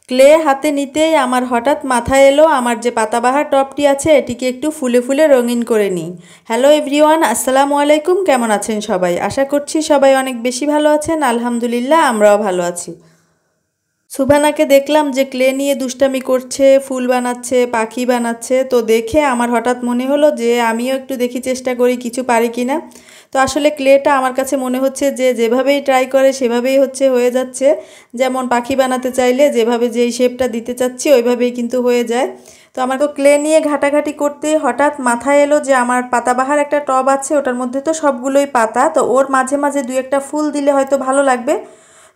Clay হাতে নিতেই আমার হঠাৎ মাথায় এলো আমার যে পাতাবাহার টবটি আছে এটিকে একটু ফুলে ফুলে রঙিন করে নিই। হ্যালো এভরিওয়ান, আসসালামু আলাইকুম। কেমন আছেন সবাই? আশা করছি সবাই অনেক বেশি ভালো আছেন। আলহামদুলিল্লাহ, আমরাও ভালো আছি। সুবানাকে দেখলাম যে ক্লে নিয়ে দুষ্টামি করছে, ফুল বানাচ্ছে, পাখি বানাচ্ছে। তো দেখে আমার হঠাৎ মনে হলো যে আমিও একটু দেখি, চেষ্টা করি কিছু পারি কি না। তো আসলে ক্লেটা আমার কাছে মনে হচ্ছে যে যেভাবেই ট্রাই করে সেভাবেই হয়ে যাচ্ছে। যেমন পাখি বানাতে চাইলে যেভাবে যেই শেপটা দিতে চাচ্ছি ওইভাবেই কিন্তু হয়ে যায়। তো আমার তো ক্লে নিয়ে ঘাটাঘাটি করতে হঠাৎ মাথায় এলো যে আমার পাতাবাহার একটা টব আছে, ওটার মধ্যে তো সবগুলোই পাতা, তো ওর মাঝে মাঝে দুই একটা ফুল দিলে হয়তো ভালো লাগবে।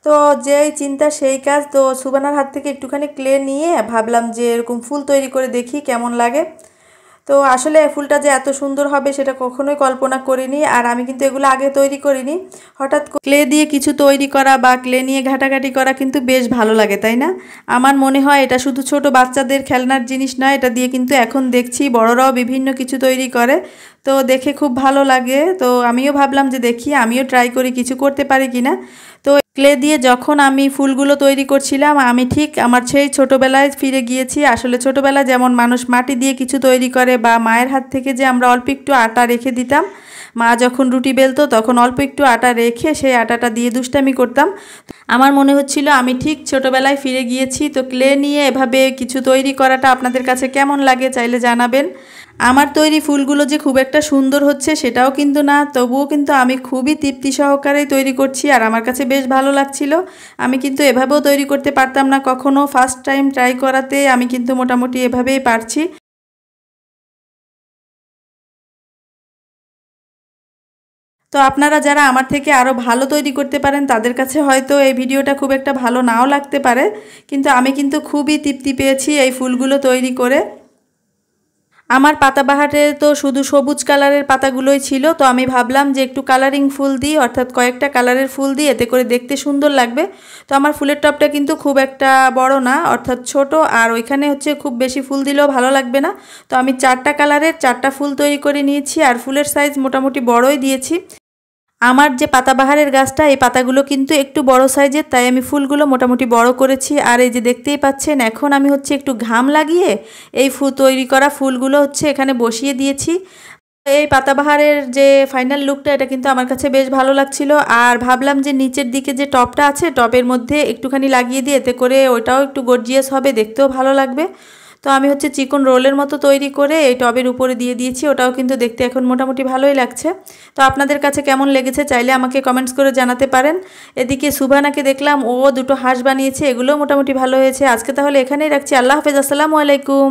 তো যেই চিন্তা সেই কাজ। তো সুবানার হাত থেকে একটুখানি ক্লে নিয়ে ভাবলাম যে এরকম ফুল তৈরি করে দেখি কেমন লাগে। তো আসলে ফুলটা যে এত সুন্দর হবে সেটা কখনোই কল্পনা করিনি, আর আমি কিন্তু এগুলো আগে তৈরি করিনি। হঠাৎ ক্লে দিয়ে কিছু তৈরি করা বা ক্লে নিয়ে ঘাটাঘাটি করা কিন্তু বেশ ভালো লাগে, তাই না? আমার মনে হয় এটা শুধু ছোট বাচ্চাদের খেলনার জিনিস নয়, এটা দিয়ে কিন্তু এখন দেখছি বড়রাও বিভিন্ন কিছু তৈরি করে। তো দেখে খুব ভালো লাগে। তো আমিও ভাবলাম যে দেখি আমিও ট্রাই করি কিছু করতে পারি কিনা। তো ক্লে দিয়ে যখন আমি ফুলগুলো তৈরি করছিলাম আমি ঠিক আমার সেই ছোটোবেলায় ফিরে গিয়েছি। আসলে ছোটোবেলায় যেমন মানুষ মাটি দিয়ে কিছু তৈরি করে, বা মায়ের হাত থেকে যে আমরা অল্প একটু আটা রেখে দিতাম, মা যখন রুটি বেলতো তখন অল্প একটু আটা রেখে সেই আটাটা দিয়ে দুষ্টামি করতাম। আমার মনে হচ্ছিল আমি ঠিক ছোটোবেলায় ফিরে গিয়েছি। তো ক্লে নিয়ে এভাবে কিছু তৈরি করাটা আপনাদের কাছে কেমন লাগে চাইলে জানাবেন। আমার তৈরি ফুলগুলো যে খুব একটা সুন্দর হচ্ছে সেটাও কিন্তু না, তবুও কিন্তু আমি খুবই তৃপ্তি সহকারেই তৈরি করছি আর আমার কাছে বেশ ভালো লাগছিল। আমি কিন্তু এভাবেও তৈরি করতে পারতাম না কখনো, ফার্স্ট টাইম ট্রাই করাতে আমি কিন্তু মোটামুটি এভাবেই পারছি। তো আপনারা যারা আমার থেকে আরও ভালো তৈরি করতে পারেন তাদের কাছে হয়তো এই ভিডিওটা খুব একটা ভালো নাও লাগতে পারে, কিন্তু আমি কিন্তু খুবই তৃপ্তি পেয়েছি এই ফুলগুলো তৈরি করে। আমার পাতাবাহারে তো শুধু সবুজ কালারের পাতাগুলোই ছিল, তো আমি ভাবলাম যে একটু কালারিং ফুল দিই, অর্থাৎ কয়েকটা কালারের ফুল দিই, এতে করে দেখতে সুন্দর লাগবে। তো আমার ফুলের টবটা কিন্তু খুব একটা বড় না, অর্থাৎ ছোট, আর ওইখানে খুব বেশি ফুল দিলেও ভালো লাগবে না। তো আমি 4টা কালারের 4টা ফুল তৈরি করে নিয়েছি, আর ফুলের সাইজ মোটামুটি বড়ই দিয়েছি। আমার যে পাতাবাহারের গাছটা, এই পাতাগুলো কিন্তু একটু বড় সাইজের, তাই আমি ফুলগুলো মোটামুটি বড় করেছি। আর এই যে দেখতেই পাচ্ছেন এখন আমি একটু ঘাম লাগিয়ে এই ফুল তৈরি করা ফুলগুলো এখানে বসিয়ে দিয়েছি। এই পাতাবাহারের যে ফাইনাল লুকটা এটা কিন্তু আমার কাছে বেশ ভালো লাগছিল। আর ভাবলাম যে নিচের দিকে যে টবটা আছে টবের মধ্যে একটুখানি লাগিয়ে দিয়ে, এতে করে ওইটাও একটু গর্জিয়াস হবে, দেখতেও ভালো লাগবে। তো আমি চিকন রোলের মতো তৈরি করে এই টবের উপরে দিয়ে দিয়েছি, ওটাও কিন্তু দেখতে এখন মোটামুটি ভালোই লাগছে। তো আপনাদের কাছে কেমন লেগেছে চাইলে আমাকে কমেন্টস করে জানাতে পারেন। এদিকে সুবানাকে দেখলাম ও দুটো হাঁস বানিয়েছে, এগুলোও মোটামুটি ভালো হয়েছে। আজকে তাহলে এখানেই রাখছি। আল্লাহ হাফেজ, আসসালামু আলাইকুম।